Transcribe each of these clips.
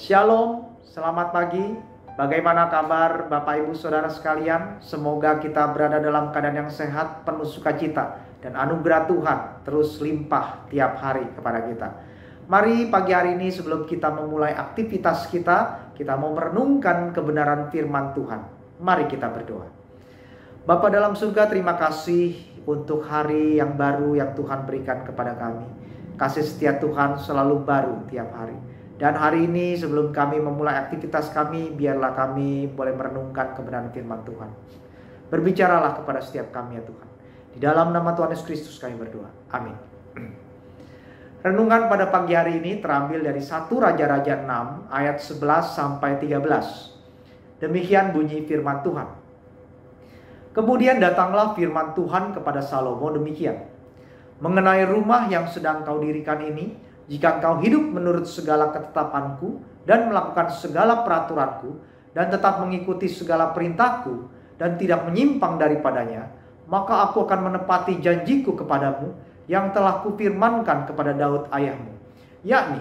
Shalom, selamat pagi. Bagaimana kabar Bapak Ibu Saudara sekalian? Semoga kita berada dalam keadaan yang sehat, penuh sukacita, dan anugerah Tuhan terus limpah tiap hari kepada kita. Mari pagi hari ini sebelum kita memulai aktivitas kita mau merenungkan kebenaran firman Tuhan. Mari kita berdoa. Bapa dalam surga, terima kasih untuk hari yang baru yang Tuhan berikan kepada kami. Kasih setia Tuhan selalu baru tiap hari. Dan hari ini sebelum kami memulai aktivitas kami, biarlah kami boleh merenungkan kebenaran firman Tuhan. Berbicaralah kepada setiap kami ya Tuhan. Di dalam nama Tuhan Yesus Kristus kami berdoa. Amin. Renungan pada pagi hari ini terambil dari 1 Raja-Raja 6 ayat 11 sampai 13. Demikian bunyi firman Tuhan. Kemudian datanglah firman Tuhan kepada Salomo demikian. Mengenai rumah yang sedang kau dirikan ini, jika engkau hidup menurut segala ketetapanku dan melakukan segala peraturanku dan tetap mengikuti segala perintahku dan tidak menyimpang daripadanya, maka aku akan menepati janjiku kepadamu yang telah kufirmankan kepada Daud ayahmu, yakni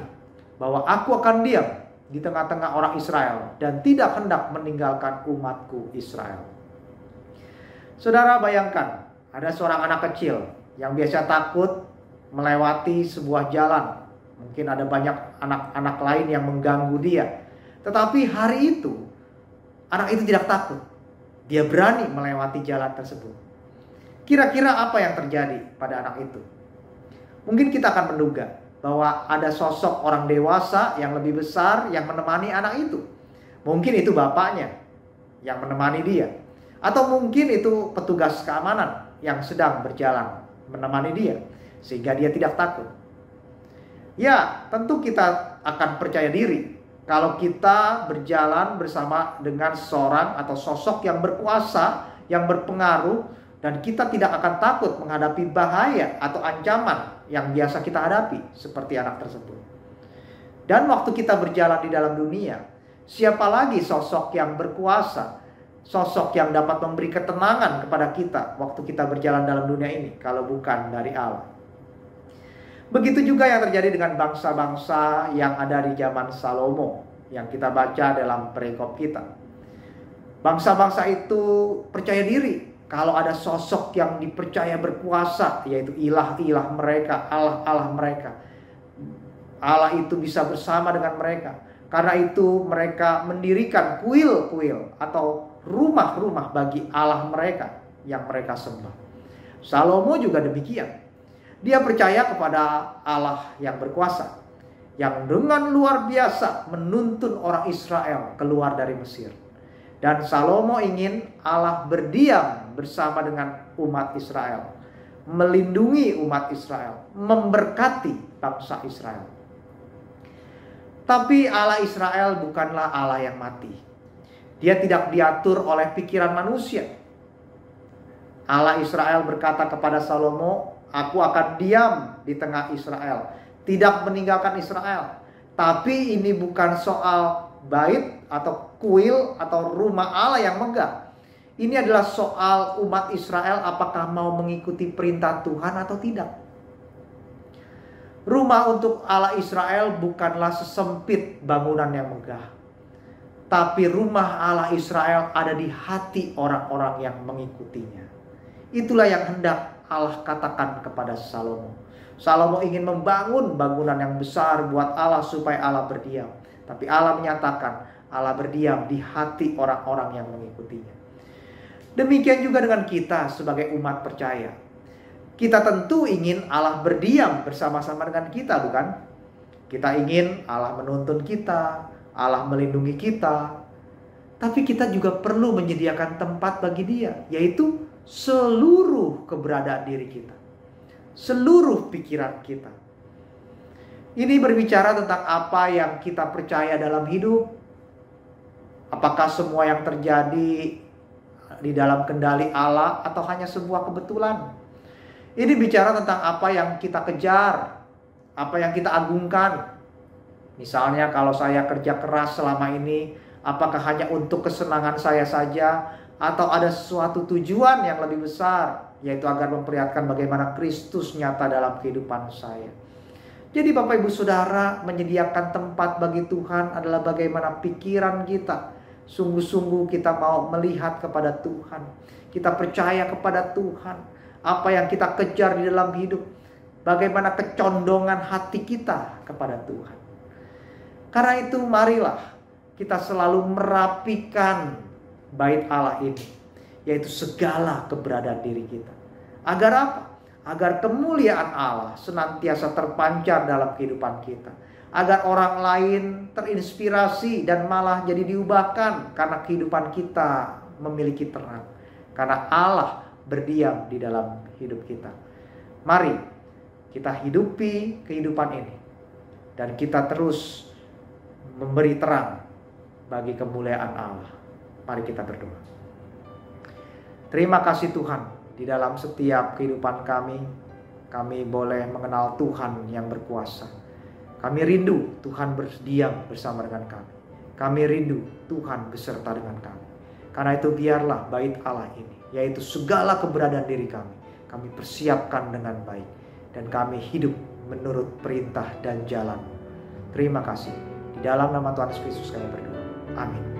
bahwa aku akan diam di tengah-tengah orang Israel dan tidak hendak meninggalkan umatku Israel. Saudara bayangkan, ada seorang anak kecil yang biasa takut melewati sebuah jalan. Mungkin ada banyak anak-anak lain yang mengganggu dia. Tetapi hari itu, anak itu tidak takut. Dia berani melewati jalan tersebut. Kira-kira apa yang terjadi pada anak itu? Mungkin kita akan menduga bahwa ada sosok orang dewasa yang lebih besar yang menemani anak itu. Mungkin itu bapaknya yang menemani dia. Atau mungkin itu petugas keamanan yang sedang berjalan menemani dia. Sehingga dia tidak takut. Ya, tentu kita akan percaya diri kalau kita berjalan bersama dengan seorang atau sosok yang berkuasa, yang berpengaruh, dan kita tidak akan takut menghadapi bahaya atau ancaman yang biasa kita hadapi, seperti anak tersebut. Dan waktu kita berjalan di dalam dunia, siapa lagi sosok yang berkuasa, sosok yang dapat memberi ketenangan kepada kita waktu kita berjalan dalam dunia ini, kalau bukan dari Allah. Begitu juga yang terjadi dengan bangsa-bangsa yang ada di zaman Salomo yang kita baca dalam perikop kita. Bangsa-bangsa itu percaya diri kalau ada sosok yang dipercaya berkuasa, yaitu ilah-ilah mereka, Allah-Allah mereka. Allah itu bisa bersama dengan mereka. Karena itu mereka mendirikan kuil-kuil atau rumah-rumah bagi Allah mereka yang mereka sembah. Salomo juga demikian. Dia percaya kepada Allah yang berkuasa, yang dengan luar biasa menuntun orang Israel keluar dari Mesir. Dan Salomo ingin Allah berdiam bersama dengan umat Israel, melindungi umat Israel, memberkati bangsa Israel. Tapi Allah Israel bukanlah Allah yang mati. Dia tidak diatur oleh pikiran manusia. Allah Israel berkata kepada Salomo, aku akan diam di tengah Israel, tidak meninggalkan Israel. Tapi ini bukan soal bait atau kuil atau rumah Allah yang megah. Ini adalah soal umat Israel apakah mau mengikuti perintah Tuhan atau tidak. Rumah untuk Allah Israel bukanlah sesempit bangunan yang megah. Tapi rumah Allah Israel ada di hati orang-orang yang mengikutinya. Itulah yang hendak Allah katakan kepada Salomo. Salomo ingin membangun bangunan yang besar buat Allah supaya Allah berdiam. Tapi Allah menyatakan Allah berdiam di hati orang-orang yang mengikutinya. Demikian juga dengan kita sebagai umat percaya. Kita tentu ingin Allah berdiam bersama-sama dengan kita, bukan? Kita ingin Allah menuntun kita, Allah melindungi kita. Tapi kita juga perlu menyediakan tempat bagi Dia, yaitu seluruh keberadaan diri kita, seluruh pikiran kita. Ini berbicara tentang apa yang kita percaya dalam hidup. Apakah semua yang terjadi di dalam kendali Allah atau hanya sebuah kebetulan? Ini bicara tentang apa yang kita kejar, apa yang kita agungkan. Misalnya kalau saya kerja keras selama ini, apakah hanya untuk kesenangan saya saja atau ada sesuatu tujuan yang lebih besar, yaitu agar memperlihatkan bagaimana Kristus nyata dalam kehidupan saya. Jadi Bapak Ibu Saudara, menyediakan tempat bagi Tuhan adalah bagaimana pikiran kita sungguh-sungguh kita mau melihat kepada Tuhan. Kita percaya kepada Tuhan. Apa yang kita kejar di dalam hidup. Bagaimana kecondongan hati kita kepada Tuhan. Karena itu marilah kita selalu merapikan bait Allah ini. Yaitu segala keberadaan diri kita. Agar apa? Agar kemuliaan Allah senantiasa terpancar dalam kehidupan kita. Agar orang lain terinspirasi dan malah jadi diubahkan karena kehidupan kita memiliki terang. Karena Allah berdiam di dalam hidup kita. Mari kita hidupi kehidupan ini. Dan kita terus memberi terang bagi kemuliaan Allah. Mari kita berdoa. Terima kasih Tuhan. Di dalam setiap kehidupan kami boleh mengenal Tuhan yang berkuasa. Kami rindu Tuhan berdiam bersama dengan kami. Kami rindu Tuhan beserta dengan kami. Karena itu biarlah bait Allah ini, yaitu segala keberadaan diri kami persiapkan dengan baik. Dan kami hidup menurut perintah dan jalan. Terima kasih. Di dalam nama Tuhan Yesus Kristus kami berdoa. Amin.